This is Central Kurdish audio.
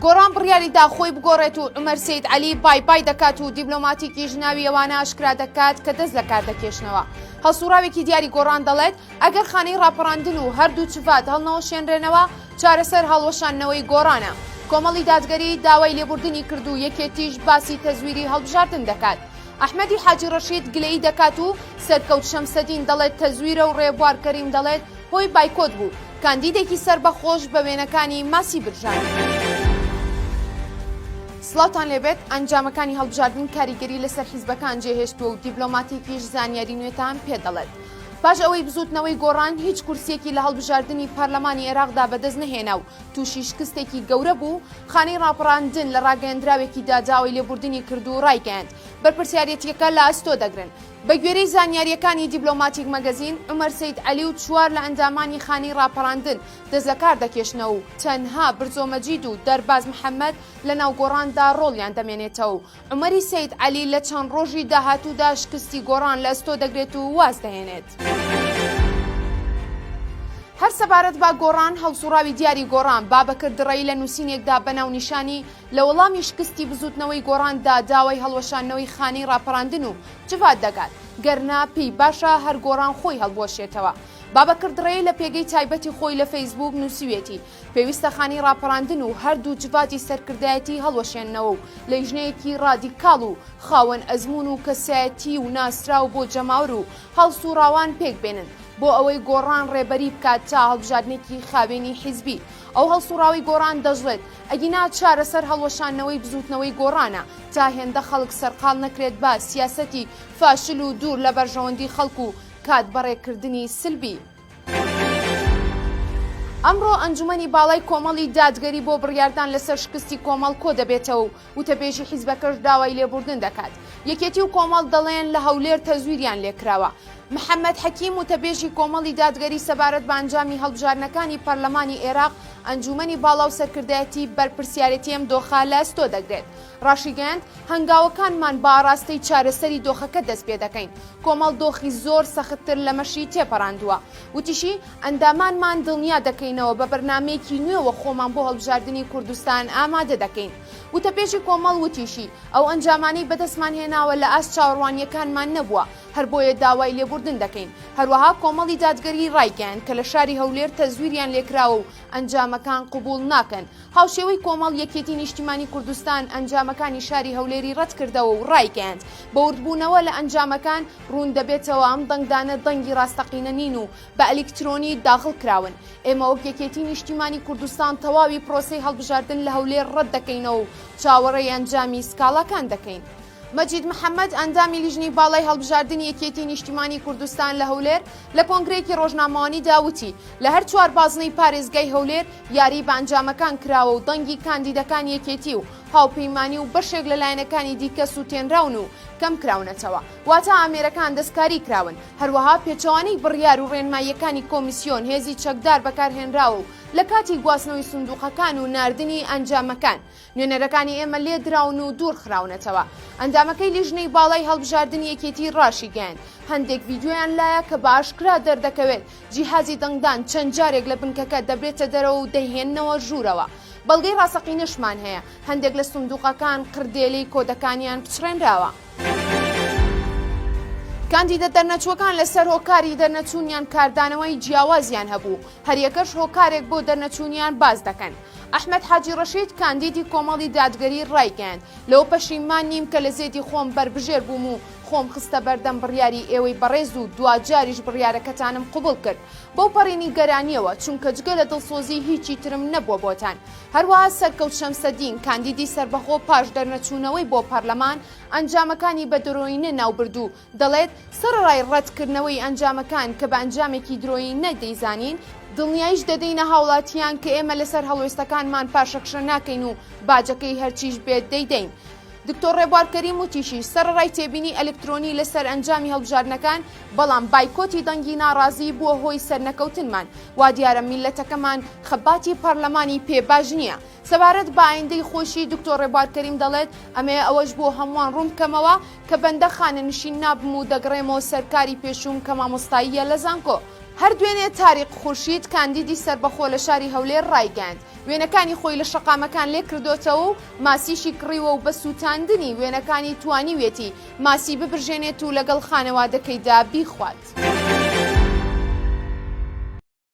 گۆڕان بڕیاریدا خۆی بگۆڕێت و عومەر سەیدعەلی بای دەکات و دیبلۆماتیکی ژناوی ئەوانە ئاشکرا دەکات کە دەست لە کار دەکێشنەوە. هەڵسوراوێکی دیاری گۆڕان دەڵێت ئەگەر خانەی ڕاپەڕاندن و هەردوو چڤات هەڵنەوەشێنرێنەوە چارەسەر هەڵوەشاندنەوەی گۆڕانە. کۆمەڵی دادگەری داوای لێبوردنی کرد و یەکێتیش باسی تەزویری هەڵبژاردن دەکات. ئەحمەدی حاجی ڕەشید گلەیی دەکات و سەرکەوت شەمسەدین دەڵێت تەزویرە و ڕێبوار کەریم دەڵێت هۆی بایکۆت بوو. کاندیدێکی سەربەخۆش بە وێنەکانی ماسی برژان. سڵاوتان لێبێت ئەنجامەکانی هەڵبژاردن کاریگەری لەسەر حیزبەکان جێهێشتووە و دیبلۆماتیکیش زانیاری نوێتان پێدەڵێت. پاش ئەوەی بزوتنەوەی گۆڕان هیچ کورسێکی لە هەڵبژاردننی پەرلەمانی عێراقدا بەدەست نەهێنا و تووشی شکستێکی گەورە بوو، خانەی ڕاپەڕاندن لە ڕاگەیەندراوێکیدا داوای لێبوردنی کرد و ڕایگەیاند بەرپرسیارەتیەکە لە ئەستۆ دەگرن. بە گوێرەی زانیاریەکانی دیبلۆماتیک مەگەزین، عومەر سەیدعەلی و چوار لە ئەندامانی خانەی ڕاپەڕاندن دەست لە کار دەکێشنەوە و تەنها برزۆ مەجید و دەرباز محەممەد لە ناو گۆڕاندا ڕۆڵیان دەمێنێتەوە و عومەری سەیدعەلی لە چەند ڕۆژی داهاتوودا شکستی گۆڕان لە ئەستۆ دەگرێت و واز دەهێنێت. هەر سەبارەت با گۆڕان هەڵسوراوی دیاری گۆڕان بابەکردڕێی لە نووسینێکدا بەناو نیشانی لە وەڵامی شکستی بزوتنەوەی گۆڕاندا داوای هەڵوەشاندنەوەی خانەی ڕاپەڕاندن و جڤات دەگات، گەرنا پێی باشە هەر گۆڕان خۆی هەڵبۆشێتەوە. بابەکردڕێی لە پێگەی تایبەتی خۆی لە فەیسبوک نووسیوێتی پێویستە خانەی ڕاپەڕاندن و هەردوو جڤاتی سەرکردایەتی هەڵوەشێننەوە و لە ژنەیەکی ڕادیکاڵ و خاوەن ئەزمون و کەسایەتی و ناسراو بۆ جەماور و هەڵسوراوان پێک بێنن بۆ ئەوەی گۆڕان ڕێبەری بکات تا هەڵبژاردنێکی خاوێنی حیزبی. ئەو هەڵسوراوی گۆڕان دەژڵێت ئەگینا چارەسەر هەڵوەشاندنەوەی بزوتنەوەی گۆڕانە تا هێندە خەڵک سەرقاڵ نەکرێت با سیاسەتی فاشل و دوور لە بەرژەوەندی خەڵک و کات بەڕێکردنی سلبی. ئەمڕۆ ئەنجومەنی باڵای کۆمەڵی دادگەری بۆ بڕیاردان لەسەر شکستی کۆمەڵ کۆ دەبێتەوە و وتەبێژی حیزبەکەش داوای لێبوردن دەکات. یەکێتی و کۆمەڵ دەڵێن لە هەولێر تەزویریان لێکراوە. محەممەد حەکیم وتەبێژی کۆمەڵی دادگەری سەبارەت بە ئەنجامی هەڵبژاردنەکانی پەرلەمانی عێراق ئەنجومەنی باڵا و سەرکردایەتی بەرپرسیارەتی ئەم دۆخە لە ئەستۆ دەگرێت. ڕاشیگەاند هەنگاوەکانمان بە ئاراستەی چارەسەری دۆخەکە دەست پێ دەکەین. کۆمەڵ دۆخی زۆر سەختتر لە مەشی تێپەڕاندووە. وتیشی ئەندامانمان دڵنیا دەکەینەوە بە بەرنامەیەکی نوێوە خۆمان بۆ هەڵبژاردننی کوردستان ئامادە دەکەین. وتەبێژی کۆمەڵ وتیشی ئەو ئەنجامانەی بەدەستمان هێناوە لە ئاست چاوەڕوانیەکانمان نەبووە، هەر بۆیە داوای لێبوردن دەکەین. هەروەها کۆمەڵی دادگەری ڕایگەیاند کە لە شاری هەولێر تەزویریان لێکراوە و ئەنجامەکان قبول ناکەن. هاوشێوەی کۆمەڵ یەکێتی نیشتیمانی کوردستان ئەنجامەکانی شاری هەولێری ڕەت کردەوە و ڕایگەیاند بە وردبوونەوە لە ئەنجامەکان ڕوون دەبێتەوە ئەم دەنگدانە دەنگی ڕاستەقینە نین و بە ئەلکترۆنی داخڵ کراون. ئێمە وەک یەکێتی نیشتیمانی کوردستان تەواوی پرۆسەی هەڵبژاردن لە هەولێر ڕەت دەکەینەوە و چاوەڕێی ئەنجامی سکاڵاکان دەکەین. مەجید محەممەد ئەندامی لیژنی باڵای هەڵبژاردننی یەکێتی نیشتیمانی کوردستان لە هەولێر لە کۆنگرێکی ڕۆژنامەوانی داوتی لە هەر چوار بازنەی پارێزگای هەولێر یاری بە ئەنجامەکان کراوە و دەنگی کاندیدەکان یەکێتی و هاوپەیمانی و بەشێک لە لایەنەکانی دیکە سووتێنراون و کەم کراونەتەوە، واتە ئامێرەکان دەستکاری کراون. هەروەها پێچەوانەی بڕیار و ڕێنماییەکانی کۆمیسیۆن هێزی چەکدار بەکارهێنراوە و لە کاتی گواستنەوەی سندوقەکان و ناردنی ئەنجامەکان نوێنەرەکانی ئێمە لێدراون و دوور خراونەتەوە. ئەندامەکەی لیژنەی باڵای هەڵبژاردننی یەکێتی ڕاشیگەیاند هەندێک ڤیدیۆیان لایە کە بە ئاشکرا دەردەکەوێت جیهازی دەنگدان چەند جارێک لە بنکەکە دەبرێتە دەرەوە و دەیهێننەوە ژوورەوە. بەڵگەی ڕاستەقینەشمان هەیە هەندێک لە سندوقەکان قردێلەی کۆدەکانیان پچڕێنراوە. کاندیدە دەرنەچووەکان لەسەر هۆکاری دەرنەچوونیان کاردانەوەی جیاوازیان هەبوو، هەریەکەش هۆکارێک بۆ دەرنەچوونیان باز دەکەن. ئەحمەد حاجی ڕەشید کاندیدی کۆمەڵی دادگەری ڕایگەیاند لەوە پەشیمان نیم کە لە زێدی خۆم بربژێر بووم و خۆم خستە بەردەم بڕیاری ئێوەی بەڕێز و دوجاریش بڕیارەکەتانم قبول کرد بەو پەڕینی گەرانیەوە چونکە جگە لە دڵسۆزی هیچی ترم نەبووە بۆتان. هەروەها سەرکەوت شەمسەدین کاندیدی سەربەخۆ پاش دەرنەچوونەوەی بۆ پەرلەمان ئەنجامەکانی بە درۆینە ناوبردوو دەڵێت سەرڕای ڕەتکردنەوەی ئەنجامەکان کە بە ئەنجامێکی درۆیی نەدەیزانین دڵنیایش دەدەینە هاوڵاتیان کە ئێمە لەسەر هەڵوێستەکانمان پاشەکشە ناکەین و باجەکەی هەرچیش بێت دەیدەین. دکتۆر ڕێبوارکەریم وتیشی سەرڕای تێبینی ئەلکترۆنی لەسەر ئەنجامی هەڵبژاردنەکان بەڵام بایکۆتی دەنگی ناڕازی بووە هۆی سەرنەکەوتنمان وا دیارە میلەتەکەمان خەباتی پەرلەمانی پێباش نییە. سەبارەت بە ئایندەی خۆشی دکتۆر ڕێبوارکەریم دەڵێت ئەمێ ئەوەش بۆ هەمووان ڕوون بکەمەوە کە بەندە خانە نشین نابم و دەگڕێمەوە سەرکاری پێشوم کە مامۆستاییە لە زانکۆ. هەر دوێنێ تاریق خورشید کاندیدی سربەخۆ لە شاری هەولێر ڕایگەاند وێنەکانی خۆی لە شەقامەکان لێ کردوتەوە و ماسیشی کڕیوە و بە سووتاندنی وێنەکانی توانیوێتی ماسی ببرژێنێت و لەگەڵ خانەوادەکەیدا بیخوات.